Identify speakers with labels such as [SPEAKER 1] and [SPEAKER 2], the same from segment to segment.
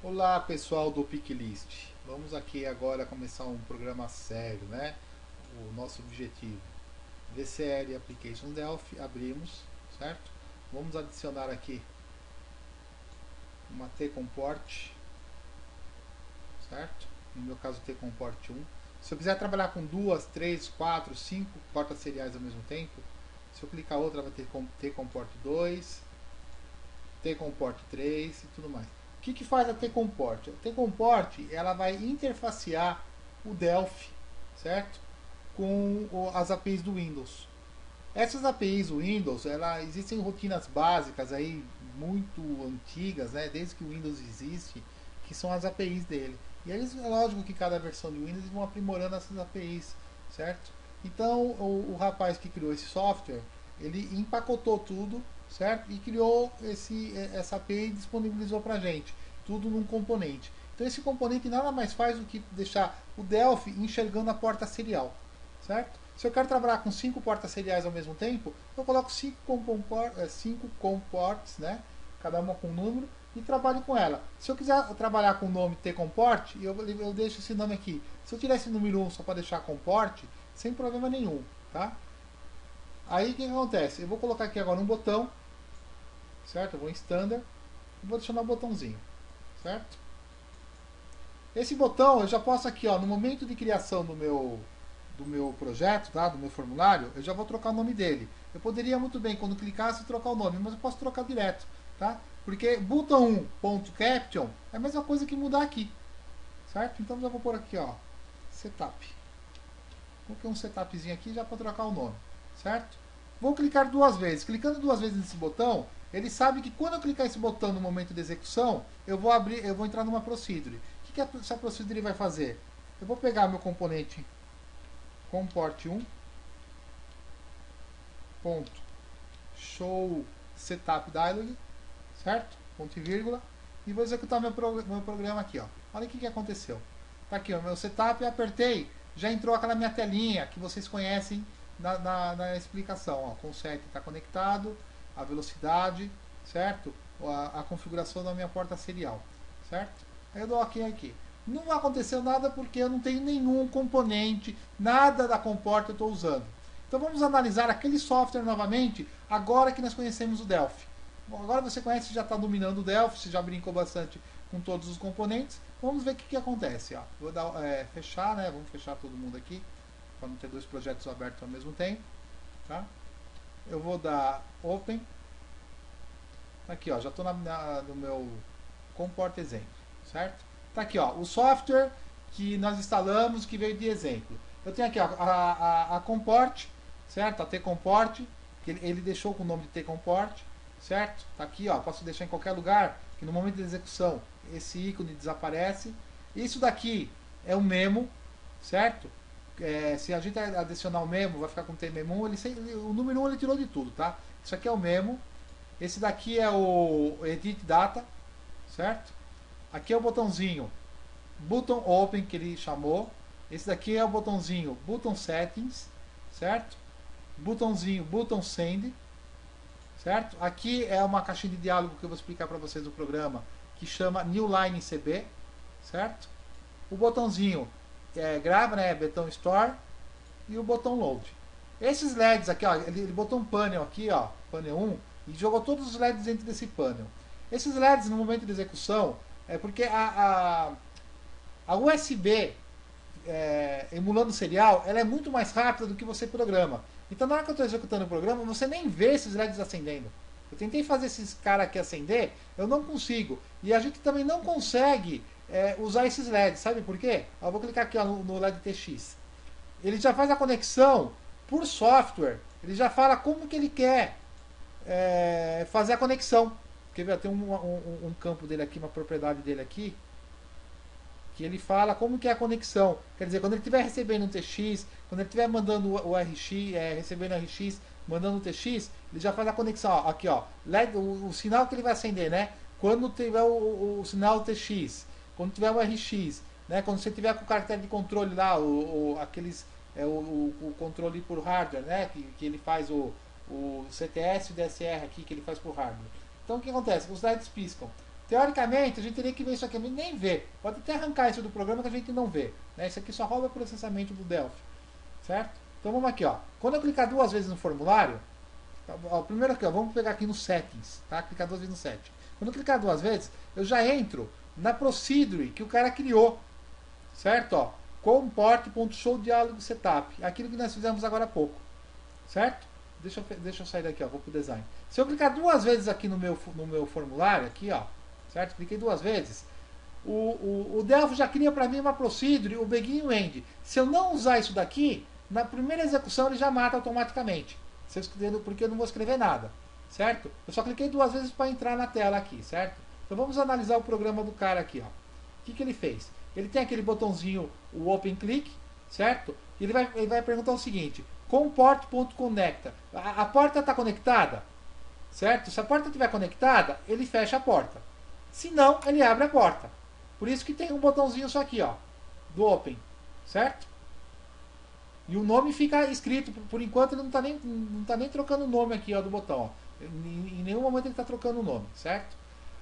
[SPEAKER 1] Olá pessoal do Picklist, vamos aqui agora começar um programa sério, né? O nosso objetivo, VCL Application Delphi, abrimos, certo? Vamos adicionar aqui uma T-Comport, certo? No meu caso T-Comport 1. Se eu quiser trabalhar com 2, 3, 4, 5 portas seriais ao mesmo tempo, se eu clicar outra vai ter T-Comport 2, T-Comport 3 e tudo mais. O que faz a T-Comport? A T-Comport ela vai interfacear o Delphi, certo? Com as APIs do Windows. Essas APIs do Windows, existem rotinas básicas aí muito antigas, né? Desde que o Windows existe, que são as APIs dele. E eles, é lógico que cada versão de Windows vão aprimorando essas APIs, certo? Então o rapaz que criou esse software, ele empacotou tudo, certo? E criou essa API e disponibilizou para a gente, tudo num componente. Então esse componente nada mais faz do que deixar o Delphi enxergando a porta serial, certo? Se eu quero trabalhar com 5 portas seriais ao mesmo tempo, eu coloco 5 comports, né? Cada uma com um número, e trabalho com ela. Se eu quiser trabalhar com o nome T-Comport, eu deixo esse nome aqui. Se eu tirar esse número 1 só para deixar Comport, sem problema nenhum, tá? Aí o que acontece? Eu vou colocar aqui agora um botão, certo? Eu vou em Standard e vou adicionar um botãozinho, certo? Esse botão eu já posso aqui, ó, no momento de criação do meu projeto, tá? Do meu formulário, eu já vou trocar o nome dele. Eu poderia muito bem, quando clicasse, trocar o nome, mas eu posso trocar direto, tá? Porque button1.caption é a mesma coisa que mudar aqui, certo? Então eu já vou pôr aqui, ó, setup. Coloquei um setupzinho aqui já para trocar o nome, certo? Vou clicar duas vezes. Clicando duas vezes nesse botão, ele sabe que quando eu clicar esse botão no momento de execução, eu vou entrar numa procedure. O que essa procedure vai fazer? Eu vou pegar meu componente comport 1 ponto show setup dialog, certo? Ponto e vírgula, e vou executar meu programa aqui, ó. Olha o que aconteceu. Tá aqui, ó, meu setup, eu apertei, já entrou aquela minha telinha que vocês conhecem na explicação, ó. Com o set está conectado, a velocidade, certo? A configuração da minha porta serial, certo? Aí eu dou OK aqui. Não aconteceu nada porque eu não tenho nenhum componente, nada da comporta eu estou usando. Então vamos analisar aquele software novamente, agora que nós conhecemos o Delphi. Bom, agora você conhece, já está dominando o Delphi, você já brincou bastante com todos os componentes. Vamos ver o que acontece. Ó. Vou dar fechar, né? Vamos fechar todo mundo aqui, para não ter dois projetos abertos ao mesmo tempo. Tá? Eu vou dar Open. Aqui, ó, já estou no meu Comport exemplo, certo? Tá aqui, ó, o software que nós instalamos que veio de exemplo. Eu tenho aqui ó, a Comport, certo? A T-Comport, que ele deixou com o nome de T-Comport, certo? Tá aqui, ó, posso deixar em qualquer lugar, que no momento da execução esse ícone desaparece. Isso daqui é um memo, certo? Se a gente adicionar o memo, vai ficar com T-Memo 1, o número 1 ele tirou de tudo, tá? Isso aqui é o memo. Esse daqui é o Edit Data, certo? Aqui é o botãozinho Button Open que ele chamou. Esse daqui é o botãozinho Button Settings, certo? Botãozinho Button Send, certo? Aqui é uma caixinha de diálogo que eu vou explicar para vocês no programa, que chama New Line CB, certo? O botãozinho grava, né? Botão Store e o botão Load. Esses LEDs aqui, ó, ele botou um panel aqui, ó, panel 1, e jogou todos os LEDs dentro desse panel. Esses LEDs no momento de execução é porque a USB emulando serial, ela é muito mais rápida do que você programa. Então na hora que eu estou executando o programa, você nem vê esses LEDs acendendo. Eu tentei fazer esses caras aqui acender, eu não consigo. E a gente também não consegue usar esses LEDs, sabe por quê? Eu vou clicar aqui ó, no LED TX. Ele já faz a conexão por software. Ele já fala como que ele quer fazer a conexão. Quer ver? Tem um campo dele aqui, uma propriedade dele aqui, que ele fala como que é a conexão. Quer dizer, quando ele estiver recebendo um TX, quando ele estiver mandando o RX, recebendo o RX, mandando o TX, ele já faz a conexão. Ó, aqui, ó, LED, o sinal que ele vai acender, né? Quando tiver o sinal TX, quando tiver o RX, né? Quando você tiver com o caractere de controle lá, aqueles o controle por hardware, né? Que ele faz o CTS e o DSR aqui, que ele faz por hardware. Então o que acontece? Os LEDs piscam. Teoricamente, a gente teria que ver isso aqui, mas nem vê. Pode até arrancar isso do programa que a gente não vê. Né? Isso aqui só rola o processamento do Delphi. Certo? Então vamos aqui, ó. Quando eu clicar duas vezes no formulário, ó, primeiro aqui, ó, vamos pegar aqui no Settings, tá? Clicar duas vezes no Set. Quando eu clicar duas vezes, eu já entro na procedure que o cara criou. Certo? Ó, comport.showDialogSetup. Aquilo que nós fizemos agora há pouco. Certo? Deixa eu sair daqui, ó, vou pro design. Se eu clicar duas vezes aqui no meu formulário, aqui, ó, certo? Cliquei duas vezes. O Delphi já cria para mim uma procedure, o begin e o end. Se eu não usar isso daqui, na primeira execução ele já mata automaticamente. Porque eu não vou escrever nada, certo? Eu só cliquei duas vezes para entrar na tela aqui, certo? Então vamos analisar o programa do cara aqui, ó. O que ele fez? Ele tem aquele botãozinho, o Open Click, certo? Ele vai perguntar o seguinte: comport.conecta. A porta está conectada? Certo? Se a porta estiver conectada, ele fecha a porta. Se não, ele abre a porta. Por isso que tem um botãozinho só aqui, ó, do Open, certo? E o nome fica escrito, por enquanto ele não está nem trocando o nome aqui, ó, do botão. Ó. Em nenhum momento ele está trocando o nome, certo?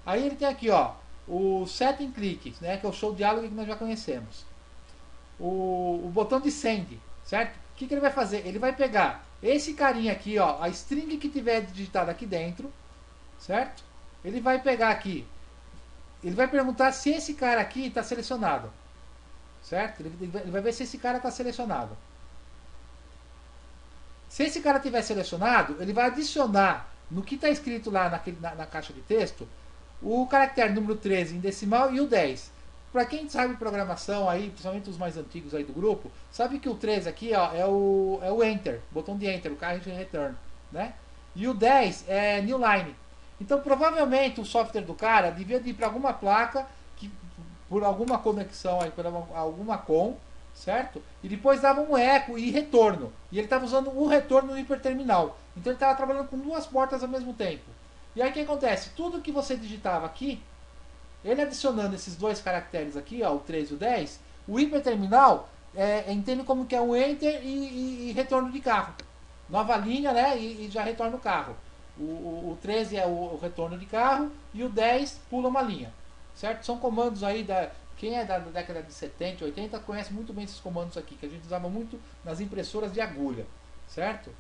[SPEAKER 1] Aí ele tem aqui, ó, o Setting Click, né, que é o Show Dialog que nós já conhecemos. O botão de Send, certo? O que ele vai fazer? Ele vai pegar esse carinha aqui, ó, a string que tiver digitada aqui dentro, certo? Ele vai pegar aqui. Ele vai perguntar se esse cara aqui está selecionado. Certo? Ele vai ver se esse cara está selecionado. Se esse cara tiver selecionado, ele vai adicionar no que está escrito lá na caixa de texto o caractere número 13 em decimal e o 10. Para quem sabe programação aí, principalmente os mais antigos aí do grupo, sabe que o 13 aqui, ó, é o Enter, botão de Enter, o carro de return, né? E o 10 é New Line. Então, provavelmente, o software do cara devia ir para alguma placa, que, por alguma conexão, aí, por alguma COM, certo? E depois dava um eco e retorno. E ele estava usando o retorno no hiperterminal. Então, ele estava trabalhando com duas portas ao mesmo tempo. E aí, o que acontece? Tudo que você digitava aqui, ele adicionando esses dois caracteres aqui, ó, o 3 e o 10, o hiperterminal entende como que é um Enter e retorno de carro. Nova linha, né? E já retorna o carro. O 13 é o retorno de carro e o 10 pula uma linha, certo? São comandos aí quem é da década de 70, 80 conhece muito bem esses comandos aqui, que a gente usava muito nas impressoras de agulha, certo?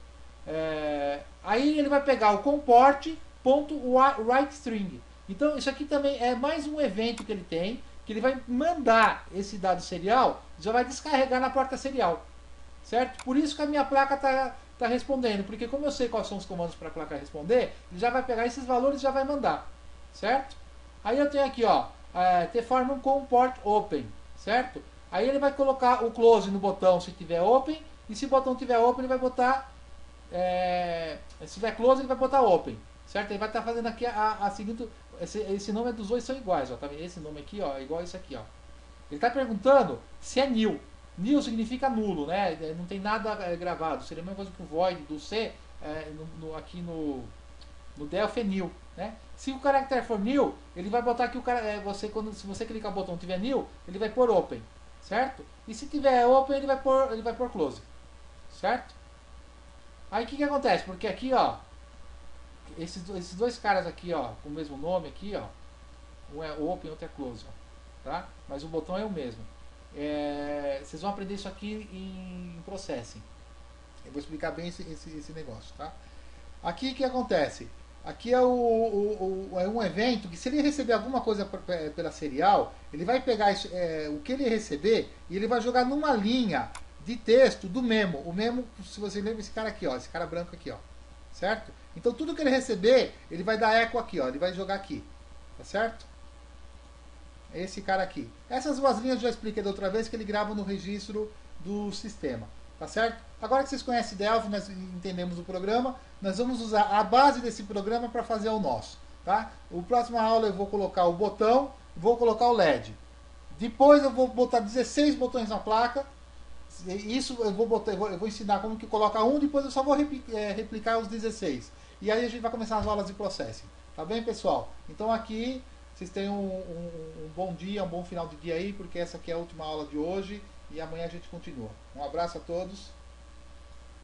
[SPEAKER 1] Aí ele vai pegar o comport.writeString. Então isso aqui também é mais um evento que ele tem, que ele vai mandar esse dado serial, já vai descarregar na porta serial, certo? Por isso que a minha placa está respondendo, porque como eu sei quais são os comandos para a placa responder, ele já vai pegar esses valores e já vai mandar, certo? Aí eu tenho aqui, ó, tform comport open, certo? Aí ele vai colocar o close no botão se tiver open, e se o botão tiver open, ele vai botar, se tiver close, ele vai botar open, certo? Ele vai estar fazendo aqui a seguinte, esse nome dos dois são iguais, ó, tá? Esse nome aqui, ó, é igual a esse aqui, ó. Ele está perguntando se é new. New significa nulo, né? Não tem nada gravado. Seria a mesma coisa que o void do C, aqui no Delphi é new, né? Se o caractere for new, ele vai botar aqui se você clicar no botão tiver new, ele vai pôr open, certo? E se tiver open, ele vai pôr close, certo? Aí o que acontece? Porque aqui, ó, esses dois caras aqui, ó, com o mesmo nome aqui, ó, um é open, outro é close, ó, tá? Mas o botão é o mesmo. Vocês vão aprender isso aqui em Processing. Eu vou explicar bem esse negócio, tá? Aqui o que acontece? Aqui é um evento que, se ele receber alguma coisa pela serial, ele vai pegar o que ele receber e ele vai jogar numa linha de texto do memo. O memo, se você lembra, esse cara aqui, ó, esse cara branco aqui, ó, certo? Então tudo que ele receber, ele vai dar eco aqui, ó, ele vai jogar aqui, tá certo? Esse cara aqui. Essas duas linhas eu já expliquei da outra vez, que ele grava no registro do sistema, tá certo? Agora que vocês conhecem Delphi, nós entendemos o programa, nós vamos usar a base desse programa para fazer o nosso, tá? O próximo aula eu vou colocar o botão, vou colocar o LED. Depois eu vou botar 16 botões na placa. Isso eu vou ensinar como que coloca um, depois eu só vou replicar os 16. E aí a gente vai começar as aulas de processing. Tá bem, pessoal? Então aqui vocês tenham um bom dia, um bom final de dia aí, porque essa aqui é a última aula de hoje e amanhã a gente continua. Um abraço a todos.